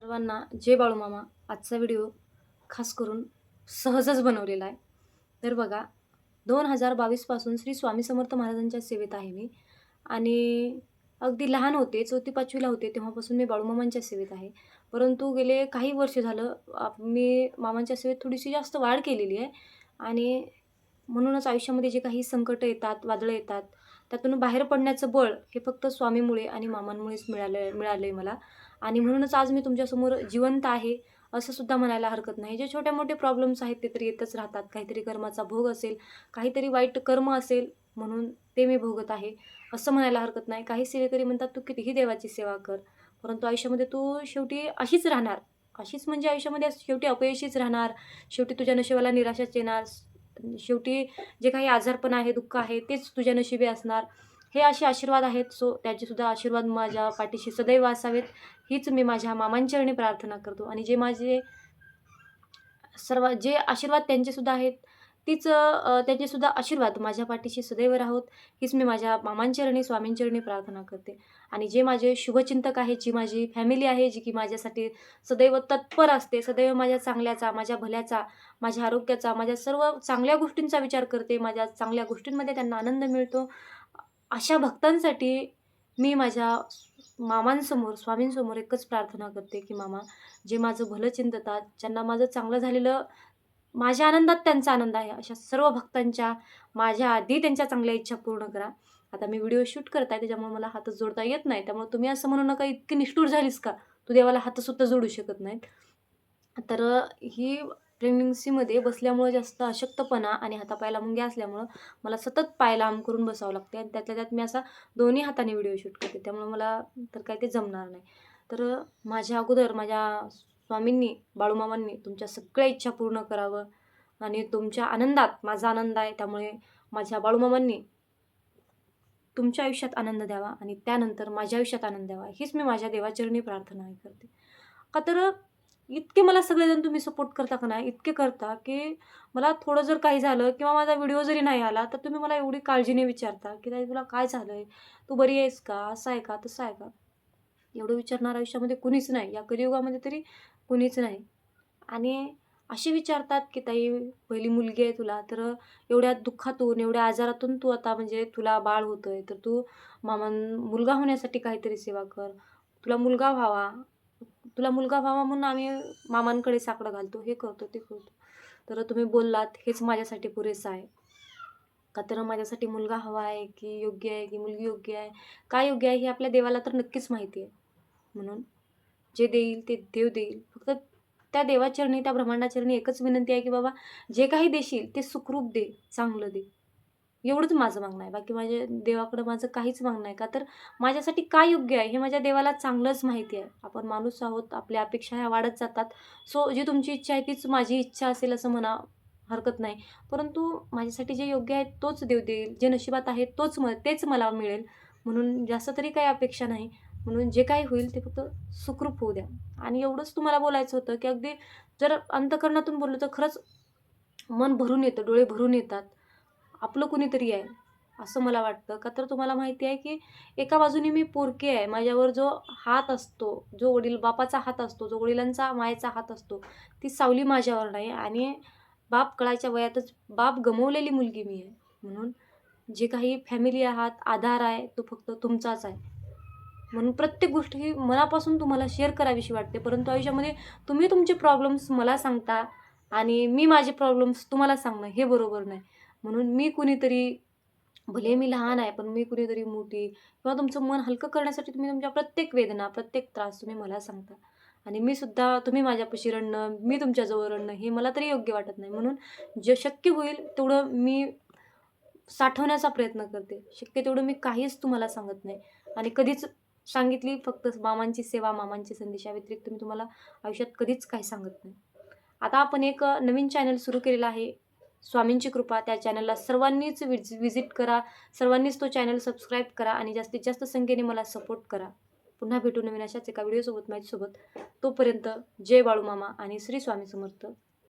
सर्वांना जय बाळूमामा. आजचा व्हिडिओ खास करून सहजच बनवलेला आहे. तर बघा, 2022 पासून श्री स्वामी समर्थ महाराजांच्या सेवेत आहे मी. आणि अगदी लहान होते, 4थी-5वी ला होते तेव्हापासून मी बाळूमामांच्या सेवेत आहे. परंतु गेले काही वर्ष झालं मी मामांच्या सेवेत थोडीशी जास्त वाढ केलेली आहे. आणि म्हणूनच आयुष्यामध्ये जे काही संकटं येतात, वादळं येतात, त्यातून बाहेर पडण्याचं बळ हे फक्त स्वामीमुळे आणि मामांमुळेच मिळालं मला. आणि म्हणूनच आज मी तुमच्यासमोर जिवंत आहे, असं सुद्धा म्हणायला हरकत नाही. जे छोटे-मोठे प्रॉब्लेम्स आहेत ते तर येतच राहतात. काहीतरी कर्माचा भोग असेल, काहीतरी वाईट कर्म असेल म्हणून ते मी भोगत आहे, असं म्हणायला हरकत नाही. काही सेवेकरी म्हणतात, "तू कितीही देवाची सेवा कर, परंतु आयुष्यामध्ये तू शेवटी अशीच राहणार." अशीच म्हणजे आयुष्यामध्ये शेवटी अपयशीच राहणार, शेवटी तुझ्या नशिबाला निराशाच येणार, शेवटी जे काही आजारपण आहे, दुःख आहे, तेच तुझ्या नशिबी असणार. हे असे आशीर्वाद आहेत. सो त्याचेसुद्धा आशीर्वाद माझ्या पाठीशी सदैव असावेत, हीच मी माझ्या मामांचरणी प्रार्थना करतो. आणि जे माझे जे आशीर्वाद त्यांचेसुद्धा आहेत, त्यांचेसुद्धा आशीर्वाद माझ्या पाठीशी सदैव राहोत, हीच मी माझ्या मामांचरणी, स्वामींचरणी प्रार्थना करते. आणि जे माझे शुभचिंतक आहेत, जी माझी फॅमिली आहे, जी की माझ्यासाठी सदैव तत्पर असते, सदैव माझ्या चांगल्याचा, माझ्या भल्याचा, माझ्या आरोग्याचा, माझ्या सर्व चांगल्या गोष्टींचा विचार करते, माझ्या चांगल्या गोष्टींमध्ये त्यांना आनंद मिळतो. अशा भक्तांसाठी मी माझ्या मामांसमोर, स्वामींसमोर एकच प्रार्थना करते, की मामा, जे माझं भलं चिंततात, ज्यांना माझं चांगलं झालेलं, माझ्या आनंदात त्यांचा आनंद आहे, अशा सर्व भक्तांच्या माझ्या आधी त्यांच्या चांगल्या इच्छा पूर्ण करा. आता मी व्हिडिओ शूट करत आहे, त्याच्यामुळे मला हात जोडता येत नाही. त्यामुळे तुम्ही असं म्हणू नका, "इतकी निष्ठुर झालीस का? तू देवाला हातसुद्धा जोडू शकत नाहीत." तर ही प्रेग्नन्सीमध्ये बसल्यामुळे जास्त अशक्तपणा आणि हातापायाला मुंग्या असल्यामुळं मला सतत पाय लांब करून बसावं लागते. आणि त्यातल्या त्यात मी असा दोन्ही हाताने व्हिडिओ शूट करते. त्यामुळे मला तर काही ते जमणार नाही. तर माझ्या अगोदर माझ्या स्वामींनी, बाळूमामांनी तुमच्या सगळ्या इच्छा पूर्ण करावं. आणि तुमच्या आनंदात माझा आनंद आहे. त्यामुळे माझ्या बाळूमामांनी तुमच्या आयुष्यात आनंद द्यावा आणि त्यानंतर माझ्या आयुष्यात आनंद द्यावा, हीच मी माझ्या देवाचरणी प्रार्थना करते. का तर इतके मला सगळेजण तुम्ही सपोर्ट करता का नाही, इतके करता, की मला थोडं जर काही झालं किंवा माझा व्हिडिओ जरी नाही आला, तर तुम्ही मला एवढी काळजीने विचारता, की "ताई तुला काय झालंय? तू बरी आहेस का? असं आहे का? तसं आहे का?" एवढं विचारणारं आयुष्यामध्ये कुणीच नाही. या कलियुगामध्ये तरी कुणीच नाही. आणि असे विचारतात, की "ताई पहिली मुलगी आहे तुला, तर एवढ्या दुःखातून, एवढ्या आजारातून तू आता म्हणजे तुला बाळ होतंय, तर तू मुलगा होण्यासाठी काहीतरी सेवा कर. तुला मुलगा व्हावा. तुला मुलगा व्हावा म्हणून आम्ही मामांकडे साकडं घालतो, हे करतो, ते करतो. तर तुम्ही बोललात हेच माझ्यासाठी पुरेसं आहे." का तर माझ्यासाठी मुलगा हवा आहे, की योग्य आहे, की मुलगी योग्य आहे? काय योग्य आहे हे आपल्या देवाला तर नक्कीच माहिती आहे. म्हणून जे देईल ते देव देईल. फक्त त्या देवाचरणी, त्या ब्रह्मांडाचरणी एकच विनंती आहे, की बाबा जे काही देशील ते सुखरूप दे, चांगलं दे. एवढंच माझं मागणं आहे. बाकी माझ्या देवाकडं माझं काहीच मागणं नाही. का तर माझ्यासाठी काय योग्य आहे हे माझ्या देवाला चांगलंच माहिती आहे. आपण माणूस आहोत, आपल्या अपेक्षा ह्या वाढत जातात. सो जी तुमची इच्छा आहे तीच माझी इच्छा असेल असं म्हणा हरकत नाही. परंतु माझ्यासाठी जे योग्य आहे तोच देव देईल. जे नशिबात आहे तेच मला मिळेल. म्हणून जास्त तरी काही अपेक्षा नाही. म्हणून जे काही होईल ते फक्त सुखरूप होऊ द्या. आणि एवढंच तुम्हाला बोलायचं होतं, की अगदी जर अंतःकरणातून बोललं तर खरंच मन भरून येतं, डोळे भरून येतात. आपलं कुणीतरी आहे, असं मला वाटतं. का तर तुम्हाला माहिती आहे, की एका बाजूने मी पोरकी आहे. माझ्यावर जो हात असतो, जो बापाचा हात असतो, जो वडिलांचा, मायेचा हात असतो, ती सावली माझ्यावर नाही. आणि बाप कळायच्या वयातच बाप गमावलेली मुलगी मी आहे. म्हणून जे काही फॅमिली आहात, आधार आहे, तो फक्त तुमचाच आहे. म्हणून प्रत्येक गोष्ट ही मनापासून तुम्हाला शेअर करावीशी वाटते. परंतु आयुष्यामध्ये तुम्ही तुमचे प्रॉब्लेम्स मला सांगता आणि मी माझे प्रॉब्लेम्स तुम्हाला सांगणं हे बरोबर नाही. म्हणून मी कुणीतरी, भले मी लहान आहे, पण मी कुणीतरी मोठी, किंवा तुमचं मन हलकं करण्यासाठी तुम्ही तुमच्या प्रत्येक वेदना, प्रत्येक त्रास तुम्ही मला सांगता. आणि मी सुद्धा, तुम्ही माझ्यापाशी रडणं, मी तुमच्याजवळ रडणं हे मला तरी योग्य वाटत नाही. म्हणून जे शक्य होईल तेवढं मी साठवण्याचा प्रयत्न करते. शक्य तेवढं मी काहीच तुम्हाला सांगत नाही. आणि कधीच सांगितली फक्त मामांची सेवा, मामांचे संदेश, या व्यतिरिक्त मी तुम्हाला आयुष्यात कधीच काही सांगत नाही. आता आपण एक नवीन चॅनल सुरू केलेला आहे, स्वामींची कृपा. त्या चॅनलला सर्वांनीच व्हिजिट करा. सर्वांनीच तो चॅनल सबस्क्राईब करा आणि जास्तीत जास्त संख्येने मला सपोर्ट करा. पुन्हा भेटू नवीन अशाच एका व्हिडिओसोबत, माझ्यासोबत. तोपर्यंत जय बाळूमामा आणि श्री स्वामी समर्थ.